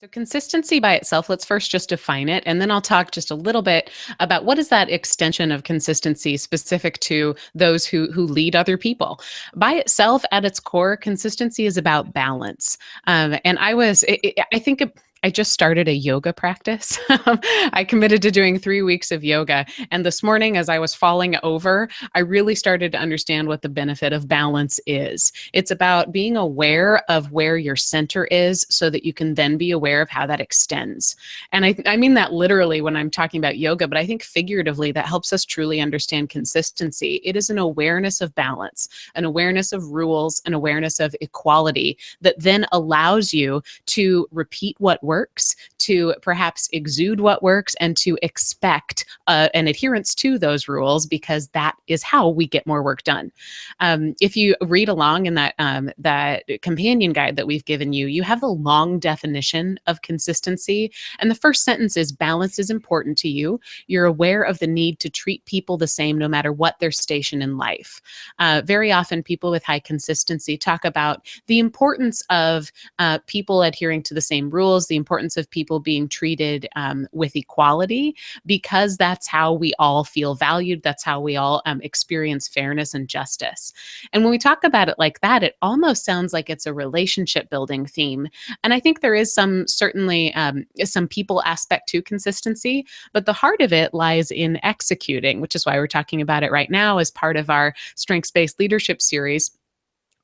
So consistency by itself, let's first just define it, and then I'll talk just a little bit about what is that extension of consistency specific to those who lead other people. By itself, at its core, consistency is about balance. And I think I just started a yoga practice. I committed to doing 3 weeks of yoga. And this morning, as I was falling over, I really started to understand what the benefit of balance is. It's about being aware of where your center is so that you can then be aware of how that extends. And I mean that literally when I'm talking about yoga, but I think figuratively that helps us truly understand consistency. It is an awareness of balance, an awareness of rules, an awareness of equality that then allows you to repeat what works, to perhaps exude what works, and to expect an adherence to those rules, because that is how we get more work done. If you read along in that companion guide that we've given you, you have the long definition of consistency. And the first sentence is: balance is important to you. You're aware of the need to treat people the same no matter what their station in life. Very often, people with high consistency talk about the importance of people adhering to the same rules, the importance of people being treated with equality, because that's how we all feel valued. That's how we all experience fairness and justice. And when we talk about it like that, it almost sounds like it's a relationship building theme. And I think there is certainly some people aspect to consistency, but the heart of it lies in executing, which is why we're talking about it right now as part of our strengths-based leadership series.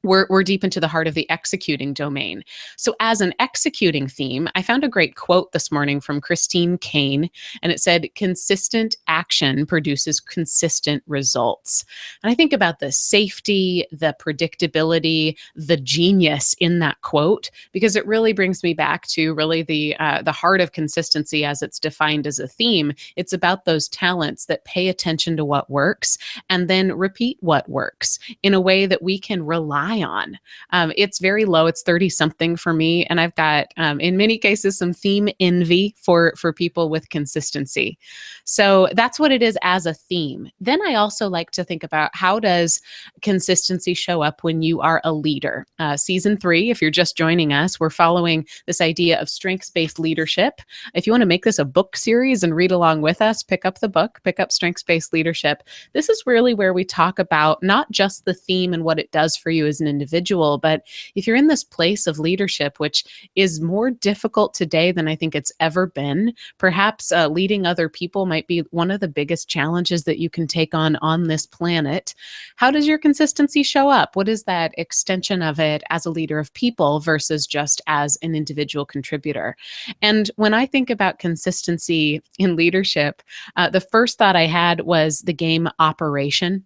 We're deep into the heart of the executing domain. So as an executing theme, I found a great quote this morning from Christine Kane, and it said, "Consistent action produces consistent results." And I think about the safety, the predictability, the genius in that quote, because it really brings me back to really the heart of consistency as it's defined as a theme. It's about those talents that pay attention to what works and then repeat what works in a way that we can rely on. It's very low. It's 30 something for me. And I've got, in many cases, some theme envy for people with consistency. So that's what it is as a theme. Then I also like to think about, how does consistency show up when you are a leader? Season 3, if you're just joining us, we're following this idea of strengths-based leadership. If you want to make this a book series and read along with us, pick up the book, pick up Strengths-Based Leadership. This is really where we talk about not just the theme and what it does for you as an individual, but if you're in this place of leadership, which is more difficult today than I think it's ever been, perhaps leading other people might be one of the biggest challenges that you can take on this planet. How does your consistency show up? What is that extension of it as a leader of people versus just as an individual contributor? And when I think about consistency in leadership, the first thought I had was the game Operation.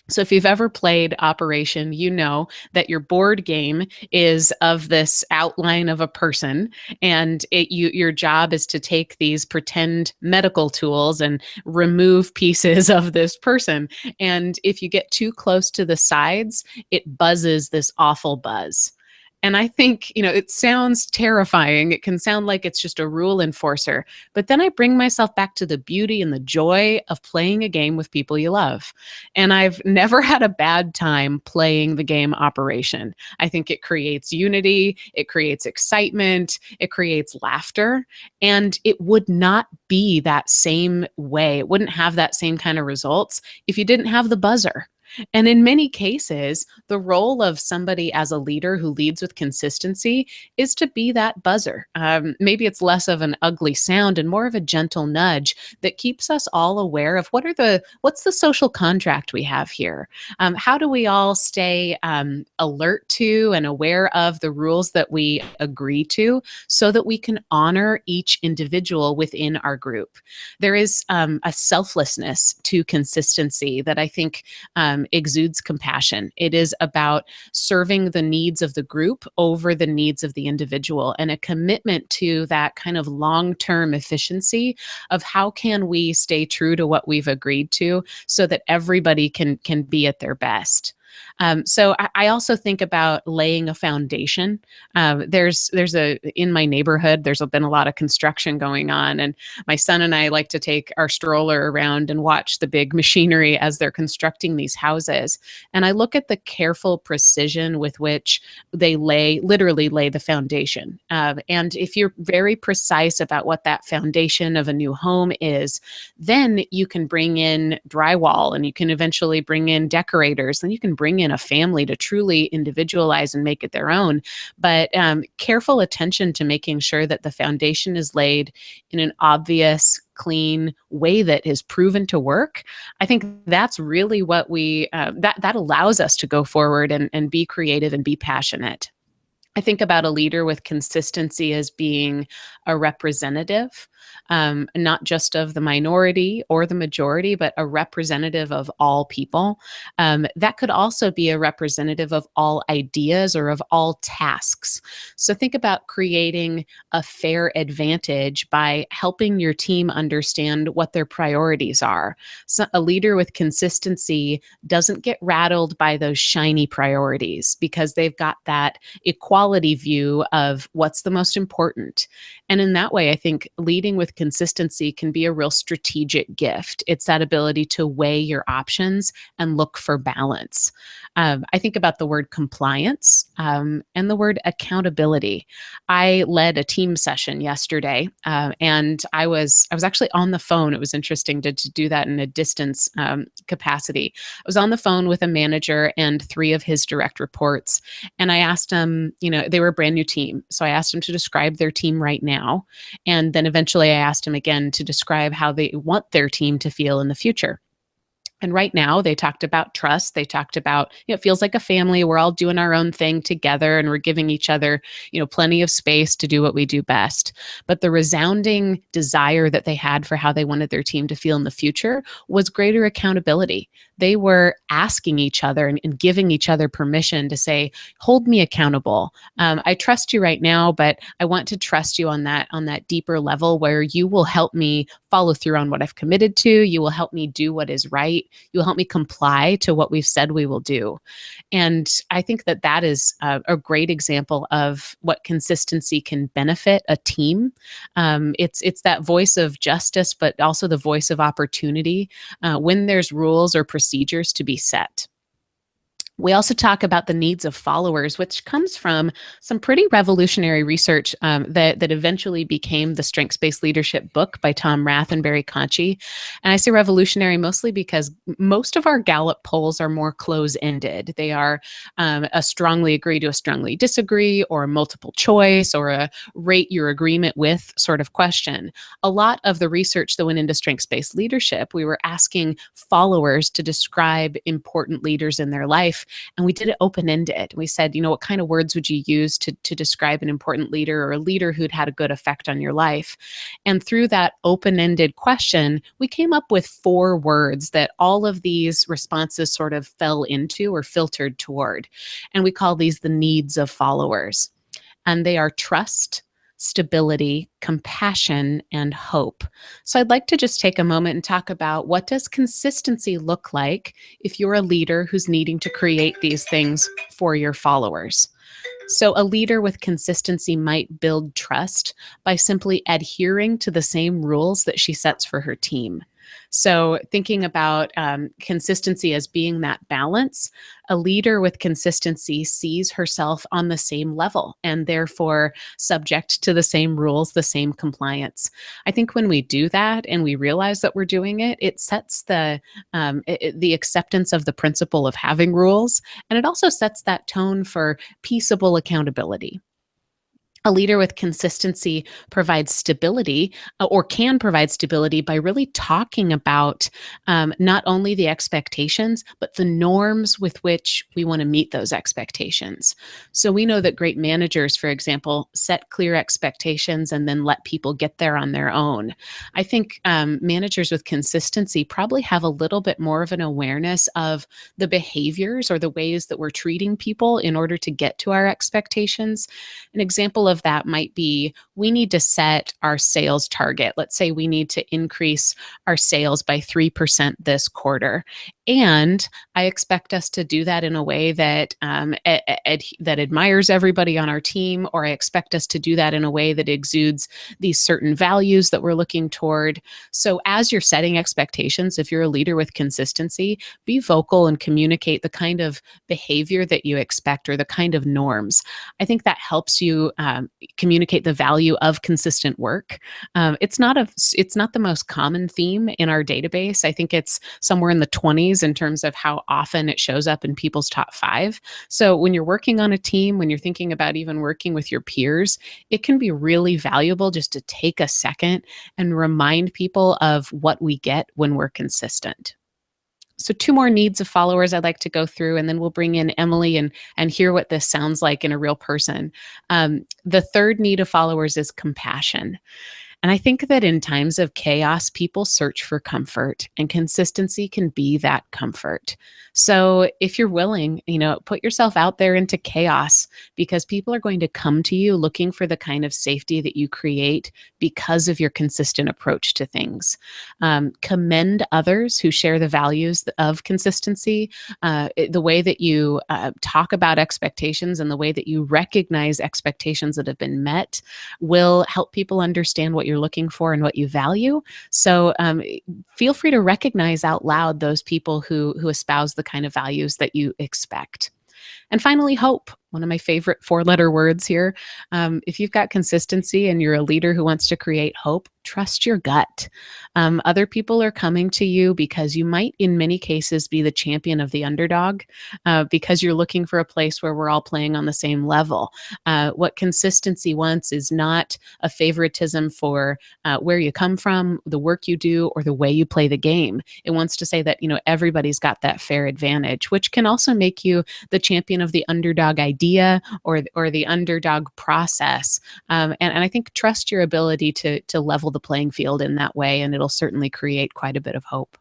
So if you've ever played Operation, you know that your board game is of this outline of a person, and your job is to take these pretend medical tools and remove pieces of this person. And if you get too close to the sides, it buzzes this awful buzz. And I think, it sounds terrifying. It can sound like it's just a rule enforcer. But then I bring myself back to the beauty and the joy of playing a game with people you love. And I've never had a bad time playing the game Operation. I think it creates unity, it creates excitement, it creates laughter. And it would not be that same way. It wouldn't have that same kind of results if you didn't have the buzzer. And in many cases, the role of somebody as a leader who leads with consistency is to be that buzzer. Maybe it's less of an ugly sound and more of a gentle nudge that keeps us all aware of what's the social contract we have here? How do we all stay alert to and aware of the rules that we agree to so that we can honor each individual within our group? There is a selflessness to consistency that I think exudes compassion. It is about serving the needs of the group over the needs of the individual, and a commitment to that kind of long-term efficiency of how can we stay true to what we've agreed to so that everybody can be at their best. So I also think about laying a foundation. In my neighborhood, been a lot of construction going on, and my son and I like to take our stroller around and watch the big machinery as they're constructing these houses. And I look at the careful precision with which they literally lay the foundation. And if you're very precise about what that foundation of a new home is, then you can bring in drywall and you can eventually bring in decorators, and you can bring in a family to truly individualize and make it their own. But careful attention to making sure that the foundation is laid in an obvious, clean way that is proven to work. I think that's really what that allows us to go forward and be creative and be passionate. I think about a leader with consistency as being a representative, not just of the minority or the majority, but a representative of all people. That could also be a representative of all ideas or of all tasks. So think about creating a fair advantage by helping your team understand what their priorities are. So a leader with consistency doesn't get rattled by those shiny priorities because they've got that equality view of what's the most important. And in that way, I think leading with consistency can be a real strategic gift. It's that ability to weigh your options and look for balance. I think about the word compliance and the word accountability. I led a team session yesterday, and I was actually on the phone. It was interesting to do that in a distance capacity. I was on the phone with a manager and three of his direct reports, and I asked them, they were a brand new team, so I asked them to describe their team right now, and then eventually I asked them again to describe how they want their team to feel in the future. And right now, they talked about trust. They talked about, it feels like a family. We're all doing our own thing together and we're giving each other, plenty of space to do what we do best. But the resounding desire that they had for how they wanted their team to feel in the future was greater accountability. They were asking each other and giving each other permission to say, hold me accountable. I trust you right now, but I want to trust you on that deeper level where you will help me follow through on what I've committed to. You will help me do what is right. You'll help me comply to what we've said we will do. And I think that is a great example of what consistency can benefit a team. It's that voice of justice, but also the voice of opportunity when there's rules or procedures to be set. We also talk about the needs of followers, which comes from some pretty revolutionary research that eventually became the Strengths-Based Leadership book by Tom Rath and Barry Conchie. And I say revolutionary mostly because most of our Gallup polls are more close-ended. They are a strongly agree to a strongly disagree, or a multiple choice, or a rate your agreement with sort of question. A lot of the research that went into strengths-based leadership, we were asking followers to describe important leaders in their life. And we did it open-ended. We said, what kind of words would you use to describe an important leader or a leader who'd had a good effect on your life? And through that open-ended question, we came up with 4 words that all of these responses sort of fell into or filtered toward. And we call these the needs of followers. And they are trust, stability, compassion, and hope. So I'd like to just take a moment and talk about, what does consistency look like if you're a leader who's needing to create these things for your followers? So a leader with consistency might build trust by simply adhering to the same rules that she sets for her team. So thinking about consistency as being that balance, a leader with consistency sees herself on the same level and therefore subject to the same rules, the same compliance. I think when we do that and we realize that we're doing it, it sets the acceptance of the principle of having rules, and it also sets that tone for peaceable accountability. A leader with consistency provides stability, or can provide stability, by really talking about not only the expectations, but the norms with which we want to meet those expectations. So we know that great managers, for example, set clear expectations and then let people get there on their own. I think managers with consistency probably have a little bit more of an awareness of the behaviors or the ways that we're treating people in order to get to our expectations. An example of that might be we need to set our sales target. Let's say we need to increase our sales by 3% this quarter. And I expect us to do that in a way that that admires everybody on our team, or I expect us to do that in a way that exudes these certain values that we're looking toward. So, as you're setting expectations, if you're a leader with consistency, be vocal and communicate the kind of behavior that you expect or the kind of norms. I think that helps you communicate the value of consistent work. It's not the most common theme in our database. I think it's somewhere in the 20s in terms of how often it shows up in people's top 5. So when you're working on a team, when you're thinking about even working with your peers, it can be really valuable just to take a second and remind people of what we get when we're consistent. So 2 more needs of followers I'd like to go through, and then we'll bring in Emily and hear what this sounds like in a real person. The third need of followers is compassion. And I think that in times of chaos, people search for comfort, and consistency can be that comfort. So if you're willing, put yourself out there into chaos, because people are going to come to you looking for the kind of safety that you create because of your consistent approach to things. Commend others who share the values of consistency. The way that you talk about expectations and the way that you recognize expectations that have been met will help people understand what you're looking for and what you value. So feel free to recognize out loud those people who espouse the kind of values that you expect. And finally, hope. One of my favorite 4-letter words here. If you've got consistency and you're a leader who wants to create hope, trust your gut. Other people are coming to you because you might, in many cases, be the champion of the underdog, because you're looking for a place where we're all playing on the same level. What consistency wants is not a favoritism for where you come from, the work you do, or the way you play the game. It wants to say that, everybody's got that fair advantage, which can also make you the champion of the underdog idea or the underdog process. And I think trust your ability to level the playing field in that way, and it'll certainly create quite a bit of hope.